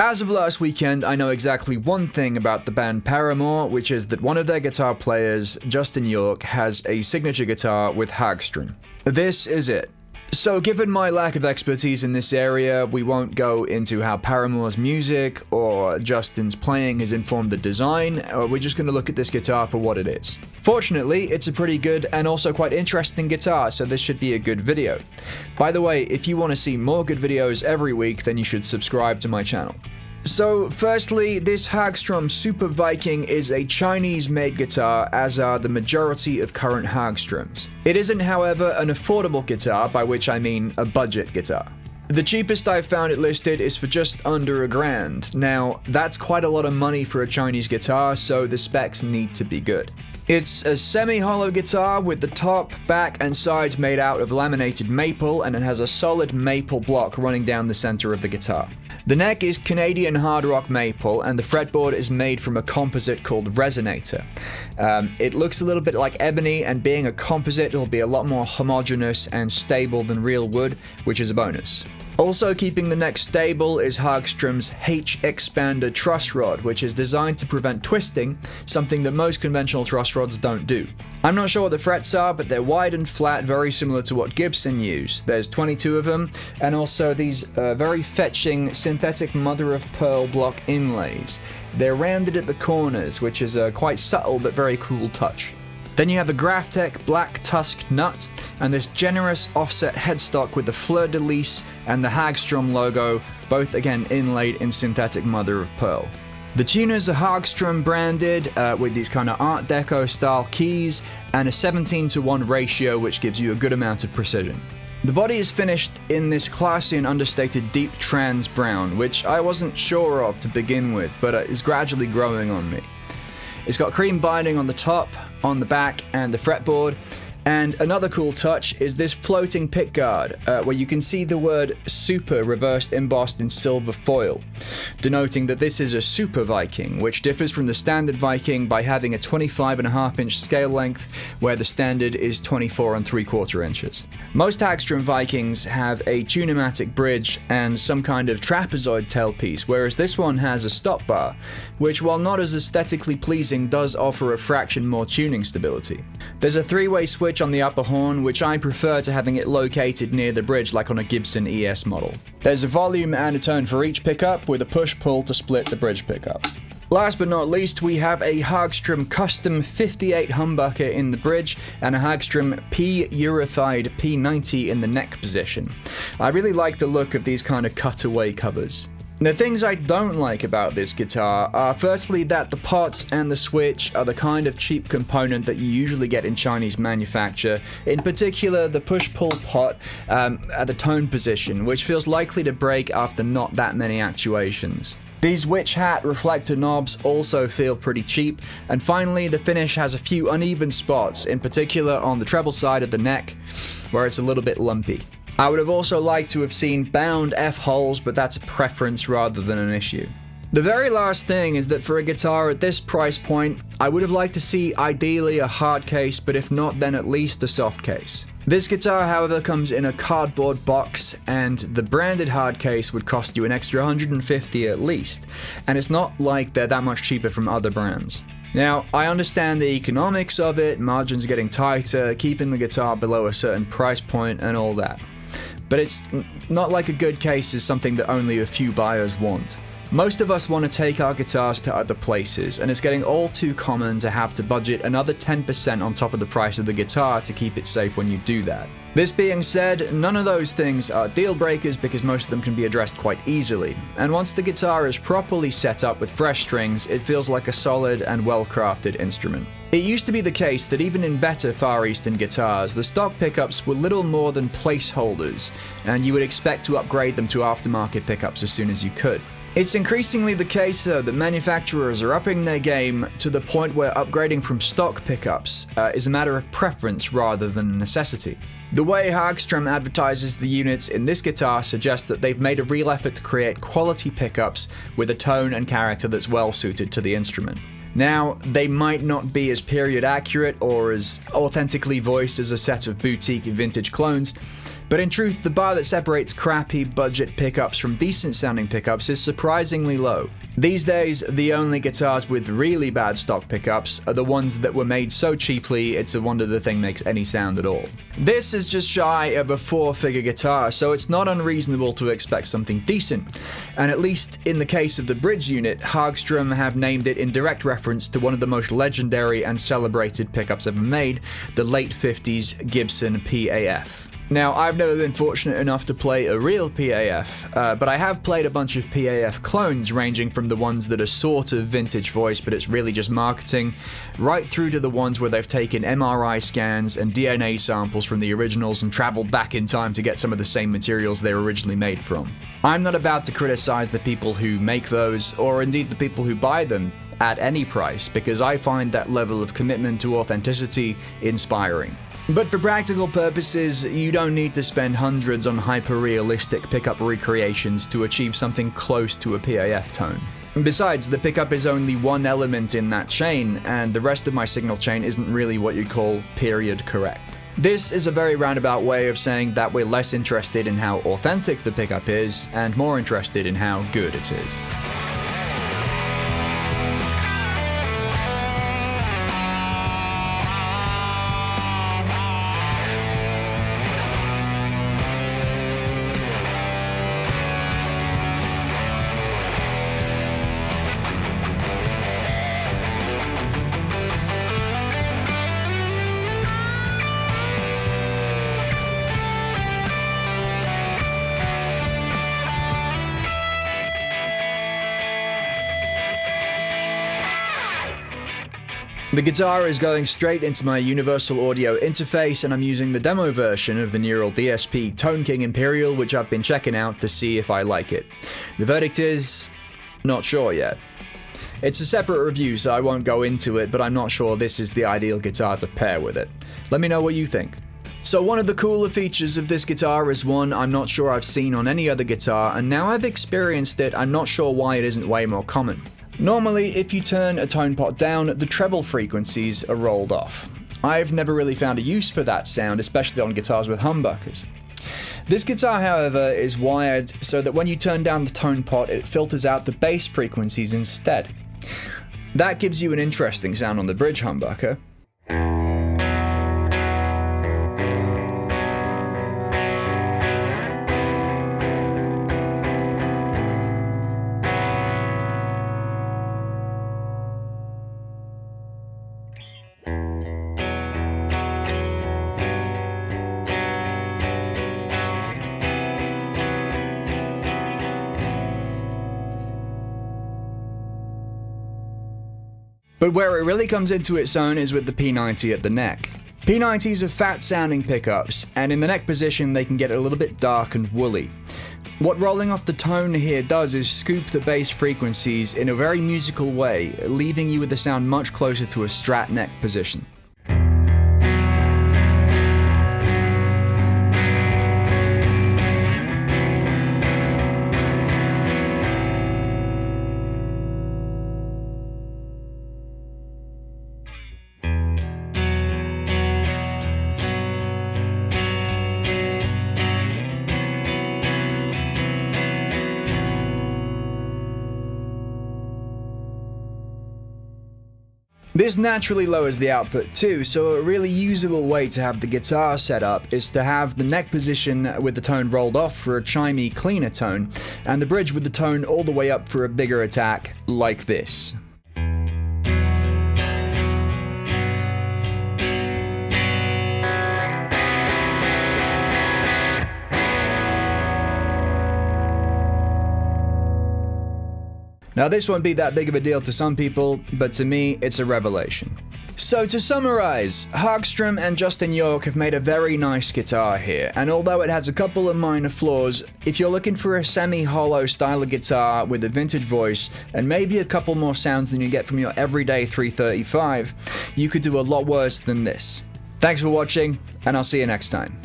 As of last weekend, I know exactly one thing about the band Paramore, which is that one of their guitar players, Justin York, has a signature guitar with Hagstrom. This is it. So given my lack of expertise in this area, we won't go into how Paramore's music or Justin's playing has informed the design, we're just going to look at this guitar for what it is. Fortunately, it's a pretty good and also quite interesting guitar, so this should be a good video. By the way, if you want to see more good videos every week, then you should subscribe to my channel. So, firstly, this Hagstrom Super Viking is a Chinese-made guitar, as are the majority of current Hagstroms. It isn't, however, an affordable guitar, by which I mean a budget guitar. The cheapest I've found it listed is for just under $1,000. Now, that's quite a lot of money for a Chinese guitar, so the specs need to be good. It's a semi-hollow guitar with the top, back, and sides made out of laminated maple, and it has a solid maple block running down the center of the guitar. The neck is Canadian hard rock maple, and the fretboard is made from a composite called Resonator. It looks a little bit like ebony, and being a composite, it'll be a lot more homogeneous and stable than real wood, which is a bonus. Also keeping the neck stable is Hagstrom's H-Expander truss rod, which is designed to prevent twisting, something that most conventional truss rods don't do. I'm not sure what the frets are, but they're wide and flat, very similar to what Gibson use. There's 22 of them, and also these very fetching synthetic mother-of-pearl block inlays. They're rounded at the corners, which is a quite subtle but very cool touch. Then you have the Graphtec black tusked nut, and this generous offset headstock with the fleur-de-lis and the Hagstrom logo, both again inlaid in synthetic mother-of-pearl. The tuners are Hagstrom branded with these kind of Art Deco style keys and a 17:1 ratio, which gives you a good amount of precision. The body is finished in this classy and understated deep trans brown, which I wasn't sure of to begin with, but is gradually growing on me. It's got cream binding on the top, on the back, and the fretboard. And another cool touch is this floating pickguard, where you can see the word Super reversed embossed in silver foil, denoting that this is a Super Viking, which differs from the standard Viking by having a 25.5-inch scale length, where the standard is 24 3/4 inches. Most Hagstrom Vikings have a tunematic bridge and some kind of trapezoid tailpiece, whereas this one has a stop bar, which while not as aesthetically pleasing does offer a fraction more tuning stability. There's a 3-way switch on the upper horn, which I prefer to having it located near the bridge like on a Gibson ES model. There's a volume and a tone for each pickup, with a push-pull to split the bridge pickup. Last but not least, we have a Hagstrom custom 58 humbucker in the bridge and a Hagstrom P-Urified P90 in the neck position. I really like the look of these kind of cutaway covers. The things I don't like about this guitar are firstly that the pots and the switch are the kind of cheap component that you usually get in Chinese manufacture, in particular the push-pull pot at the tone position, which feels likely to break after not that many actuations. These witch hat reflector knobs also feel pretty cheap, and finally the finish has a few uneven spots, in particular on the treble side of the neck, where it's a little bit lumpy. I would have also liked to have seen bound F-holes, but that's a preference rather than an issue. The very last thing is that for a guitar at this price point, I would have liked to see ideally a hard case, but if not, then at least a soft case. This guitar, however, comes in a cardboard box, and the branded hard case would cost you an extra $150 at least, and it's not like they're that much cheaper from other brands. Now, I understand the economics of it, margins getting tighter, keeping the guitar below a certain price point, and all that. But it's not like a good case is something that only a few buyers want. Most of us want to take our guitars to other places, and it's getting all too common to have to budget another 10% on top of the price of the guitar to keep it safe when you do that. This being said, none of those things are deal breakers because most of them can be addressed quite easily, and once the guitar is properly set up with fresh strings, it feels like a solid and well-crafted instrument. It used to be the case that even in better Far Eastern guitars, the stock pickups were little more than placeholders, and you would expect to upgrade them to aftermarket pickups as soon as you could. It's increasingly the case, though, that manufacturers are upping their game to the point where upgrading from stock pickups is a matter of preference rather than a necessity. The way Hagstrom advertises the units in this guitar suggests that they've made a real effort to create quality pickups with a tone and character that's well suited to the instrument. Now, they might not be as period accurate or as authentically voiced as a set of boutique vintage clones, But in truth, the bar that separates crappy budget pickups from decent sounding pickups is surprisingly low. These days, the only guitars with really bad stock pickups are the ones that were made so cheaply it's a wonder the thing makes any sound at all. This is just shy of a 4-figure guitar, so it's not unreasonable to expect something decent. And at least in the case of the bridge unit, Hagstrom have named it in direct reference to one of the most legendary and celebrated pickups ever made, the late 50s Gibson PAF. Now, I've never been fortunate enough to play a real PAF, but I have played a bunch of PAF clones, ranging from the ones that are sort of vintage voice, but it's really just marketing, right through to the ones where they've taken MRI scans and DNA samples from the originals and traveled back in time to get some of the same materials they were originally made from. I'm not about to criticize the people who make those, or indeed the people who buy them, at any price, because I find that level of commitment to authenticity inspiring. But for practical purposes, you don't need to spend hundreds on hyper-realistic pickup recreations to achieve something close to a PAF tone. Besides, the pickup is only one element in that chain, and the rest of my signal chain isn't really what you'd call period correct. This is a very roundabout way of saying that we're less interested in how authentic the pickup is, and more interested in how good it is. The guitar is going straight into my Universal Audio interface, and I'm using the demo version of the Neural DSP Tone King Imperial, which I've been checking out to see if I like it. The verdict is, not sure yet. It's a separate review, so I won't go into it, but I'm not sure this is the ideal guitar to pair with it. Let me know what you think. So one of the cooler features of this guitar is one I'm not sure I've seen on any other guitar, and now I've experienced it, I'm not sure why it isn't way more common. Normally, if you turn a tone pot down, the treble frequencies are rolled off. I've never really found a use for that sound, especially on guitars with humbuckers. This guitar, however, is wired so that when you turn down the tone pot, it filters out the bass frequencies instead. That gives you an interesting sound on the bridge humbucker. But where it really comes into its own is with the P90 at the neck. P90s are fat sounding pickups, and in the neck position they can get a little bit dark and woolly. What rolling off the tone here does is scoop the bass frequencies in a very musical way, leaving you with the sound much closer to a Strat neck position. This naturally lowers the output too, so a really usable way to have the guitar set up is to have the neck position with the tone rolled off for a chimey, cleaner tone, and the bridge with the tone all the way up for a bigger attack, like this. Now this won't be that big of a deal to some people, but to me, it's a revelation. So to summarize, Hagstrom and Justin York have made a very nice guitar here, and although it has a couple of minor flaws, if you're looking for a semi-hollow style of guitar with a vintage voice, and maybe a couple more sounds than you get from your everyday 335, you could do a lot worse than this. Thanks for watching, and I'll see you next time.